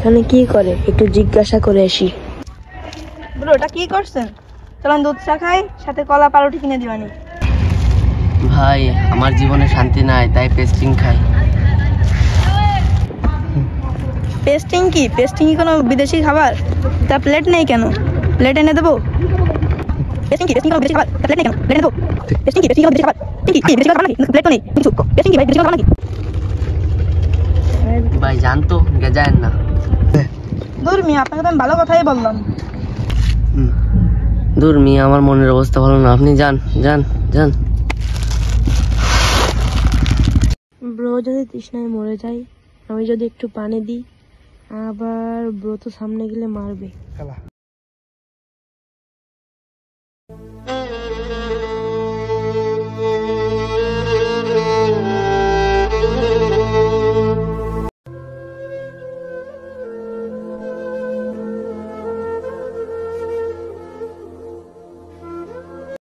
এখানে কি করে একটু জিজ্ঞাসা করে আসি। ব্রো এটা কি করছেন? চলেন দুধ চা খাই, সাথে কলা পাউরুটি কিনে দিবানি। ভাই আমার জীবনে শান্তি নাই, তাই পেস্টিং খাই। পেস্টিং কি কোনো বিদেশি খাবার? তা প্লেট নেই কেন? প্লেট এনে দেবো। পেস্টিং কি কোনো বিদেশি খাবার? প্লেট নেই কেন? প্লেট এনে দেবো। পেস্টিং কি কোনো বিদেশি খাবার? কি বিদেশি খাবার নাকি? প্লেট তো নেই কিছু। পেস্টিং কি ভাই বিদেশি খাবার নাকি? ভাই জানতো গেজায়েন না। দূর মিয়া, আপনাকে তো আমি ভালো কথাই বললাম। দূর মিয়া, আমার মনের অবস্থা ভালো না, আপনি যান যান যান। ব্রো যদি তৃষ্ণায় মরে যায়, আমি যদি একটু পানি দিই, আবার ব্রো তো সামনে গেলে মারবে।